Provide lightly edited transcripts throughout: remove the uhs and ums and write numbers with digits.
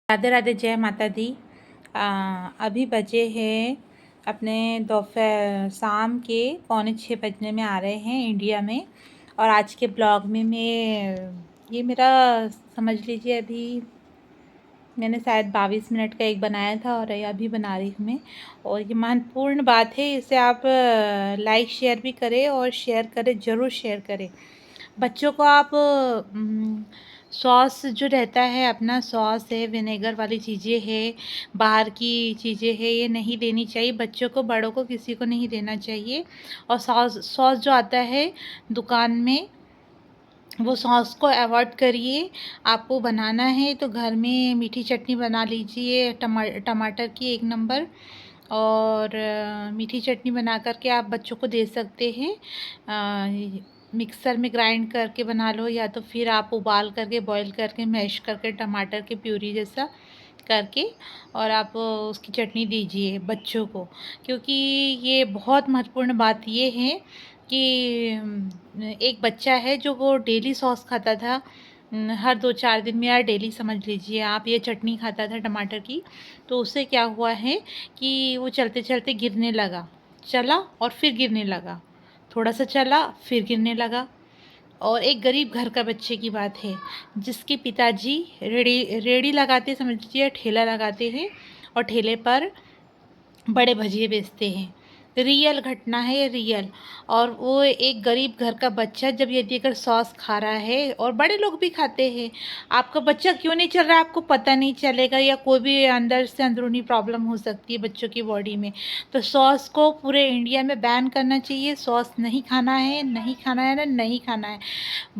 राधे राधे, जय माता दी। अभी बजे हैं अपने दोपहर शाम के 5:45 बजने में आ रहे हैं इंडिया में। और आज के ब्लॉग में ये मेरा समझ लीजिए, अभी मैंने शायद 22 मिनट का एक बनाया था और ये अभी बना रही हूँ मैं। और ये महत्वपूर्ण बात है, इसे आप लाइक शेयर भी करें और शेयर करें, ज़रूर शेयर करें। बच्चों को आप सॉस जो रहता है, अपना सॉस है, विनेगर वाली चीज़ें है, बाहर की चीज़ें है, ये नहीं देनी चाहिए बच्चों को, बड़ों को, किसी को नहीं देना चाहिए। और सॉस जो आता है दुकान में, वो सॉस को अवॉइड करिए। आपको बनाना है तो घर में मीठी चटनी बना लीजिए, टमाटर की 1 नंबर। और मीठी चटनी बना करके आप बच्चों को दे सकते हैं। मिक्सर में ग्राइंड करके बना लो, या तो फिर आप उबाल करके, बॉईल करके, मैश करके, टमाटर की प्यूरी जैसा करके और आप उसकी चटनी दीजिए बच्चों को। क्योंकि ये बहुत महत्वपूर्ण बात ये है कि एक बच्चा है जो वो डेली सॉस खाता था, हर 2-4 दिन में, या डेली समझ लीजिए आप, ये चटनी खाता था टमाटर की। तो उससे क्या हुआ है कि वो चलते चलते गिरने लगा, चला और फिर गिरने लगा, थोड़ा सा चला फिर गिरने लगा। और एक गरीब घर का बच्चे की बात है, जिसके पिताजी रेड़ी लगाते, समझ लीजिए ठेला लगाते हैं, और ठेले पर बड़े भजिए बेचते हैं। रियल घटना है ये, रियल। और वो एक गरीब घर का बच्चा जब यदि अगर सॉस खा रहा है, और बड़े लोग भी खाते हैं, आपका बच्चा क्यों नहीं चल रहा है आपको पता नहीं चलेगा, या कोई भी अंदर से अंदरूनी प्रॉब्लम हो सकती है बच्चों की बॉडी में। तो सॉस को पूरे इंडिया में बैन करना चाहिए। सॉस नहीं खाना है, नहीं खाना है ना, नहीं खाना है।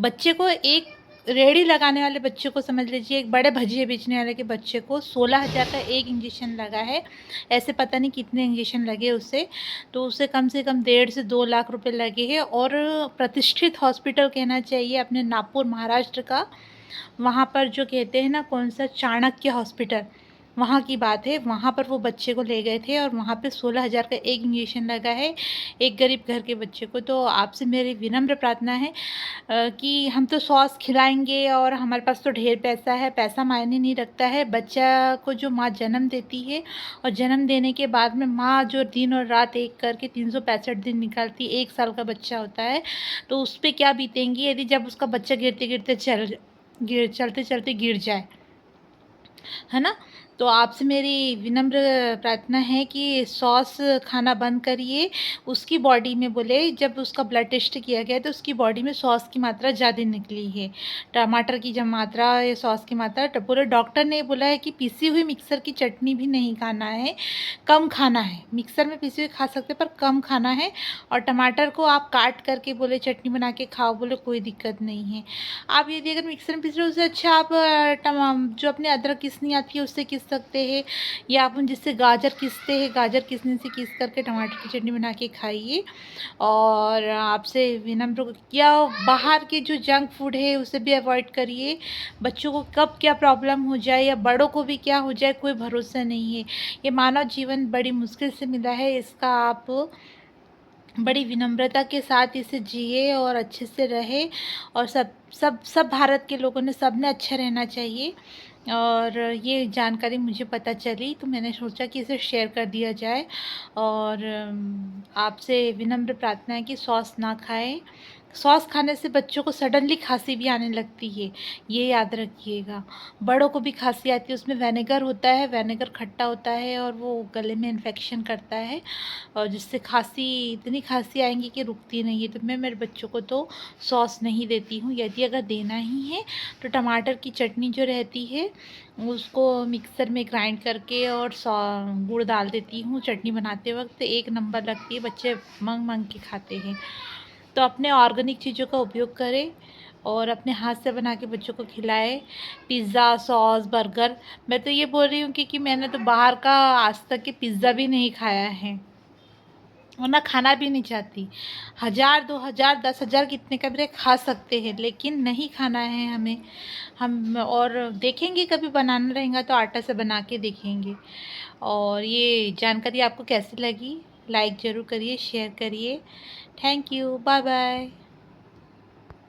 बच्चे को, एक रेड़ी लगाने वाले बच्चे को समझ लीजिए, एक बड़े भजिए बेचने वाले के बच्चे को 16,000 का एक इंजेक्शन लगा है। ऐसे पता नहीं कितने इंजेक्शन लगे उससे, तो उसे कम से कम 1.5 से 2 लाख रुपए लगे हैं। और प्रतिष्ठित हॉस्पिटल कहना चाहिए अपने नागपुर महाराष्ट्र का, वहाँ पर जो कहते हैं ना, कौन सा, चाणक्य हॉस्पिटल, वहाँ की बात है। वहाँ पर वो बच्चे को ले गए थे और वहाँ पे 16,000 का एक इंजेक्शन लगा है एक गरीब घर के बच्चे को। तो आपसे मेरी विनम्र प्रार्थना है कि हम तो सॉस खिलाएंगे और हमारे पास तो ढेर पैसा है, पैसा मायने नहीं रखता है। बच्चा को जो माँ जन्म देती है, और जन्म देने के बाद में माँ जो दिन और रात एक करके 365 दिन निकालती, 1 साल का बच्चा होता है, तो उस पर क्या बीतेंगी यदि जब उसका बच्चा चलते चलते गिर जाए, है ना। तो आपसे मेरी विनम्र प्रार्थना है कि सॉस खाना बंद करिए। उसकी बॉडी में, बोले जब उसका ब्लड टेस्ट किया गया तो उसकी बॉडी में सॉस की मात्रा ज़्यादा निकली है। टमाटर की जब मात्रा या सॉस की मात्रा, पूरे डॉक्टर ने बोला है कि पीसी हुई मिक्सर की चटनी भी नहीं खाना है, कम खाना है। मिक्सर में पीसी हुई खा सकते पर कम खाना है। और टमाटर को आप काट करके बोले चटनी बना के खाओ, बोले कोई दिक्कत नहीं है। आप यदि अगर मिक्सर में पीस रहे हो, उससे अच्छा आप जो अपने अदरक किसनी आती है उससे किस सकते हैं, या अपन जिससे गाजर किसते हैं, गाजर किसने से किस करके टमाटर की चटनी बना के खाइए। और आपसे विनम्र, या बाहर के जो जंक फूड है उसे भी अवॉइड करिए। बच्चों को कब क्या प्रॉब्लम हो जाए, या बड़ों को भी क्या हो जाए, कोई भरोसा नहीं है। ये मानव जीवन बड़ी मुश्किल से मिला है, इसका आप बड़ी विनम्रता के साथ इसे जिए और अच्छे से रहे। और सब सब सब भारत के लोगों ने, सब ने अच्छा रहना चाहिए। और ये जानकारी मुझे पता चली तो मैंने सोचा कि इसे शेयर कर दिया जाए। और आपसे विनम्र प्रार्थना है कि सॉस ना खाएं। सॉस खाने से बच्चों को सडनली खांसी भी आने लगती है, ये याद रखिएगा। बड़ों को भी खांसी आती है, उसमें विनेगर होता है, विनेगर खट्टा होता है और वो गले में इन्फेक्शन करता है, और जिससे खांसी, इतनी खांसी आएंगी कि रुकती नहीं है। तो मैं मेरे बच्चों को तो सॉस नहीं देती हूँ। यदि अगर देना ही है तो टमाटर की चटनी जो रहती है उसको मिक्सर में ग्राइंड करके और गुड़ डाल देती हूँ। चटनी बनाते वक्त 1 नंबर लगती है, बच्चे मंग मंग के खाते हैं। तो अपने ऑर्गेनिक चीज़ों का उपयोग करें और अपने हाथ से बना के बच्चों को खिलाएं। पिज़्ज़ा, सॉस, बर्गर, मैं तो ये बोल रही हूँ कि मैंने तो बाहर का आज तक के पिज़्ज़ा भी नहीं खाया है, और ना खाना भी नहीं चाहती। 1,000, 2,000, 10,000 कितने का भी खा सकते हैं, लेकिन नहीं खाना है हमें। हम और देखेंगे, कभी बनाना रहेगा तो आटा से बना के देखेंगे। और ये जानकारी आपको कैसी लगी, लाइक ज़रूर करिए, शेयर करिए। Thank you, bye bye.